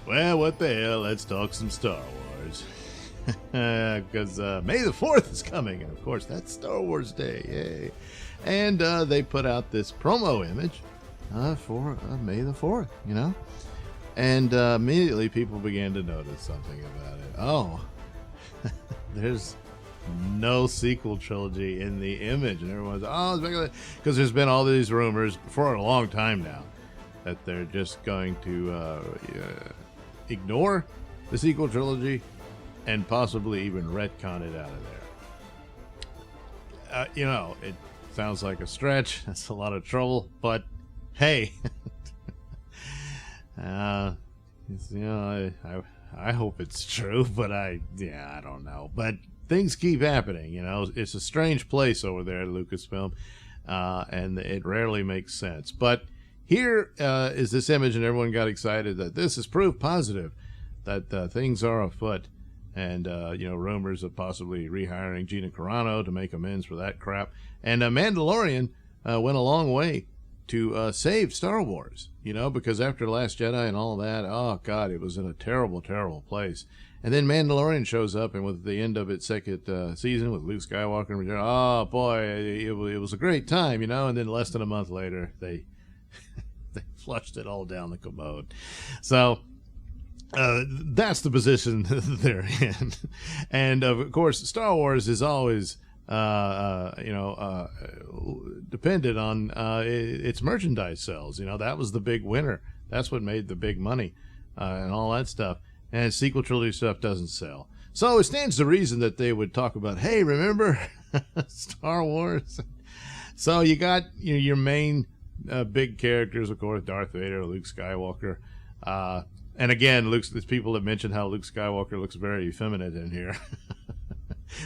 Well, what the hell? Let's talk some Star Wars. Because May the 4th is coming, and of course, that's Star Wars Day. Yay. And they put out this promo image for May the 4th, you know? And immediately people began to notice something about it. Oh, there's no sequel trilogy in the image. And everyone's, because there's been all these rumors for a long time now that they're just going to ignore the sequel trilogy and possibly even retcon it out of there. It sounds like a stretch. That's a lot of trouble, but hey, I hope it's true, but I don't know. But things keep happening, It's a strange place over there at Lucasfilm, and it rarely makes sense. But here is this image, and everyone got excited that this is proof positive that things are afoot. And, rumors of possibly rehiring Gina Carano to make amends for that crap. And Mandalorian went a long way to save Star Wars, because after The Last Jedi and all that, oh, God, it was in a terrible, terrible place. And then Mandalorian shows up, and with the end of its second season with Luke Skywalker, oh, boy, it was a great time, And then less than a month later, they flushed it all down the commode. So that's the position they're in. And of course, Star Wars is always dependent on its merchandise sales. That was the big winner. That's what made the big money and all that stuff. And sequel trilogy stuff doesn't sell. So it stands to reason that they would talk about, hey, remember Star Wars? So you got your main big characters, of course, Darth Vader, Luke Skywalker. And again, there's people that mentioned how Luke Skywalker looks very effeminate in here.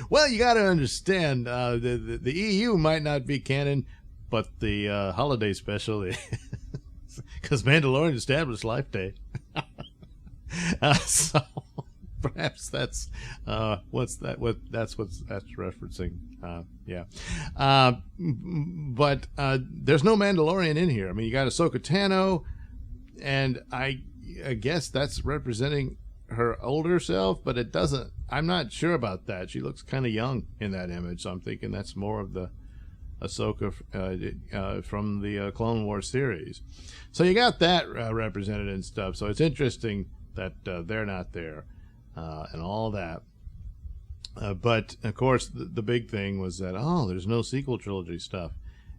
Well, you got to understand, the EU might not be canon, but the holiday special, because Mandalorian established Life Day. So perhaps that's what's referencing. But there's no Mandalorian in here. I mean, you got Ahsoka Tano, and I guess that's representing her older self, but it doesn't. I'm not sure about that. She looks kind of young in that image, so I'm thinking that's more of the Ahsoka from the Clone Wars series. So you got that represented and stuff. So it's interesting that they're not there and all that. But of course, the big thing was that there's no sequel trilogy stuff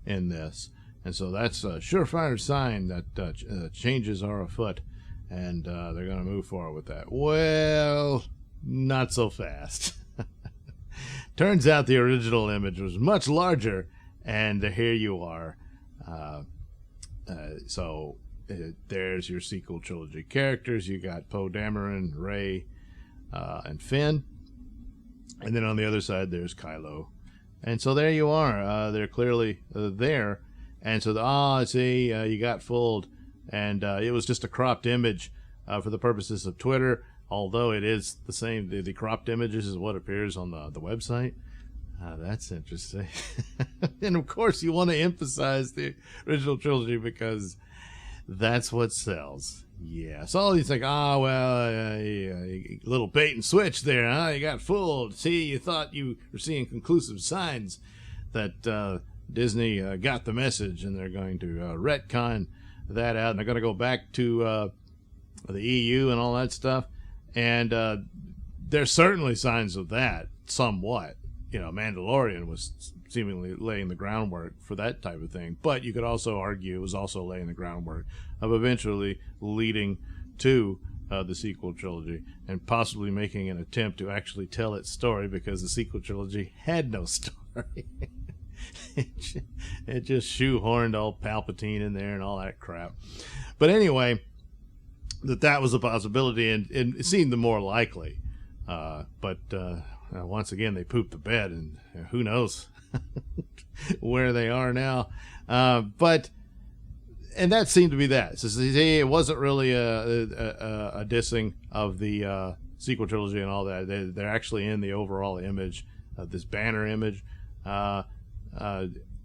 in this, and so that's a surefire sign that changes are afoot. And they're going to move forward with that. Well, not so fast. Turns out the original image was much larger, and here you are. So there's your sequel trilogy characters. You got Poe Dameron, Rey, and Finn. And then on the other side, there's Kylo. And so there you are. They're clearly there. And so, you got fooled. And it was just a cropped image for the purposes of Twitter, although it is the same. The cropped images is what appears on the website. That's interesting. And of course, you want to emphasize the original trilogy because that's what sells. Yeah. So you think, little bait and switch there, huh? You got fooled. See, you thought you were seeing conclusive signs that Disney got the message, and they're going to retcon that out, and they're going to go back to the EU and all that stuff. And there's certainly signs of that, somewhat. Mandalorian was seemingly laying the groundwork for that type of thing. But you could also argue it was also laying the groundwork of eventually leading to the sequel trilogy and possibly making an attempt to actually tell its story, because the sequel trilogy had no story. It just shoehorned all Palpatine in there and all that crap. But anyway, that was a possibility, and it seemed the more likely. But once again, they pooped the bed, and who knows where they are now. And that seemed to be that. So it wasn't really a dissing of the sequel trilogy and all that. They're actually in the overall image, this banner image.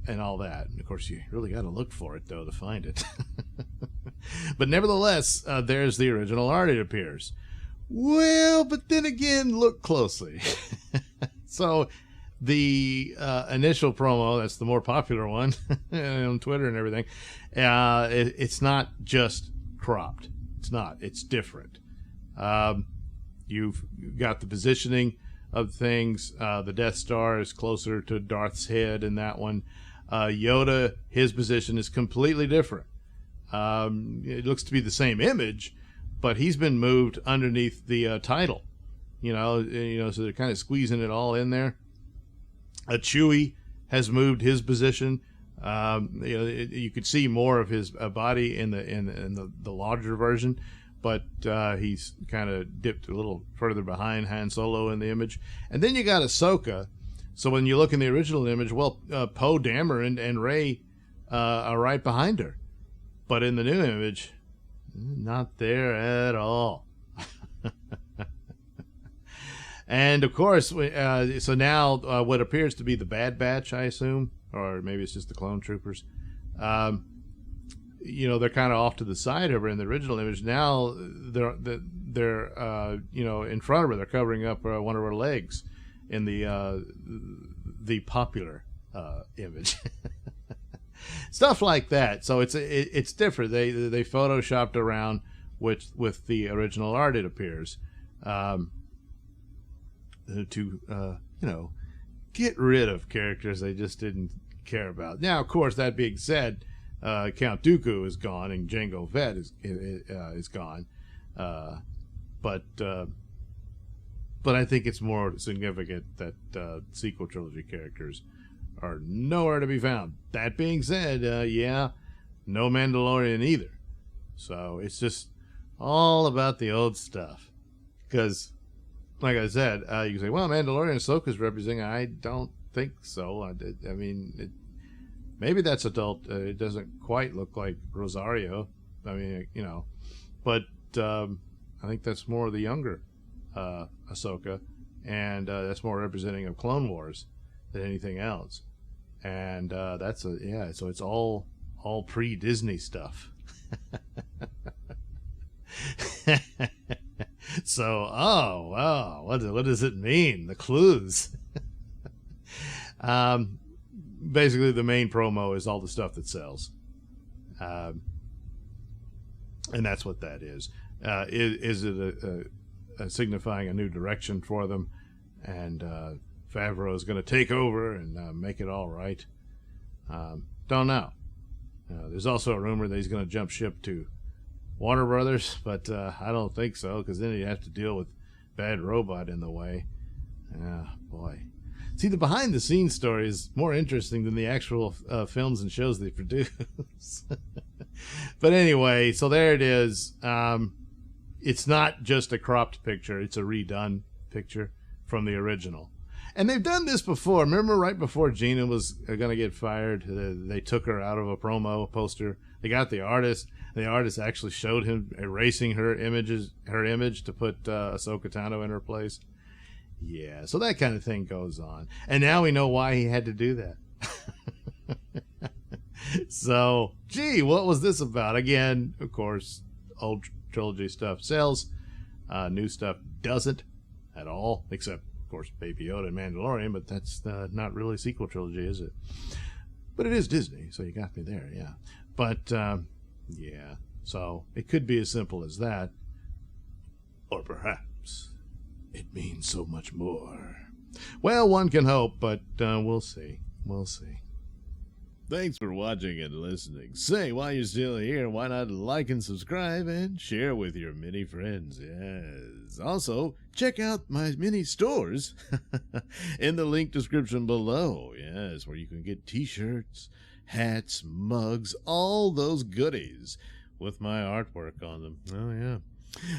And all that. And of course, you really got to look for it, though, to find it. But nevertheless, there's the original art, it appears. Well, but then again, look closely. So the initial promo, that's the more popular one on Twitter and everything, it's not just cropped. It's not. It's different. You've got the positioning of things. The Death Star is closer to Darth's head in that one. Yoda, his position is completely different. It looks to be the same image, but he's been moved underneath the title. So they're kind of squeezing it all in there. Chewie has moved his position. You could see more of his body in the larger version, but he's kind of dipped a little further behind Han Solo in the image. And then you got Ahsoka. So when you look in the original image, Poe Dameron and Rey are right behind her. But in the new image, not there at all. And of course, so now what appears to be the Bad Batch, I assume, or maybe it's just the clone troopers. They're kind of off to the side of her in the original image. Now they're in front of her. They're covering up one of her legs in the popular image. Stuff like that. So it's different. They photoshopped around with the original art, it appears, to get rid of characters they just didn't care about. Now, of course, that being said, Count Dooku is gone and Jango Fett is gone, but I think it's more significant that sequel trilogy characters are nowhere to be found. That being said, no Mandalorian either. So it's just all about the old stuff. Because, like I said, you can say, well, Mandalorian Ahsoka's representing. I don't think so. Maybe that's adult. It doesn't quite look like Rosario. But I think that's more of the younger Ahsoka. And that's more representing of Clone Wars than anything else. And so it's all pre-Disney stuff. So, wow, what does it mean? The clues. Basically, the main promo is all the stuff that sells. And that's what that is. Is it a signifying a new direction for them? And Favreau is going to take over and make it all right. Don't know. There's also a rumor that he's going to jump ship to Warner Brothers, but I don't think so, because then he'd have to deal with Bad Robot in the way. Boy. See, the behind-the-scenes story is more interesting than the actual films and shows they produce. But anyway, so there it is. It's not just a cropped picture. It's a redone picture from the original. And they've done this before. Remember right before Gina was going to get fired, they took her out of a promo poster. They got the artist. The artist actually showed him erasing her image to put Ahsoka Tano in her place. Yeah, so that kind of thing goes on. And now we know why he had to do that. So, gee, what was this about? Again, of course, old trilogy stuff sells. New stuff doesn't at all, except, of course, Baby Yoda and Mandalorian, but that's not really sequel trilogy, is it? But it is Disney, so you got me there, yeah. But, yeah, so it could be as simple as that. Or perhaps it means so much more. Well, one can hope, but we'll see. We'll see. Thanks for watching and listening. Say, while you're still here, why not like and subscribe and share with your many friends? Yes. Also, check out my mini stores in the link description below. Yes, where you can get t-shirts, hats, mugs, all those goodies with my artwork on them. Oh, yeah.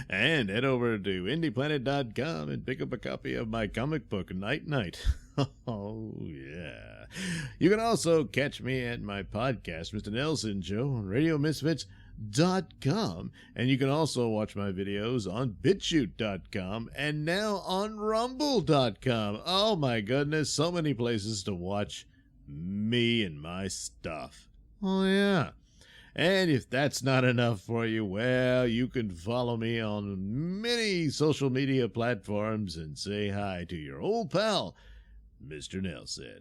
And head over to IndiePlanet.com and pick up a copy of my comic book, Night Night. Oh, yeah. You can also catch me at my podcast, Mr. Nailsin Show, on RadioMisfits.com. And you can also watch my videos on BitChute.com and now on Rumble.com. Oh, my goodness, so many places to watch me and my stuff. Oh, yeah. And if that's not enough for you, well, you can follow me on many social media platforms and say hi to your old pal, Mr. Nailsin.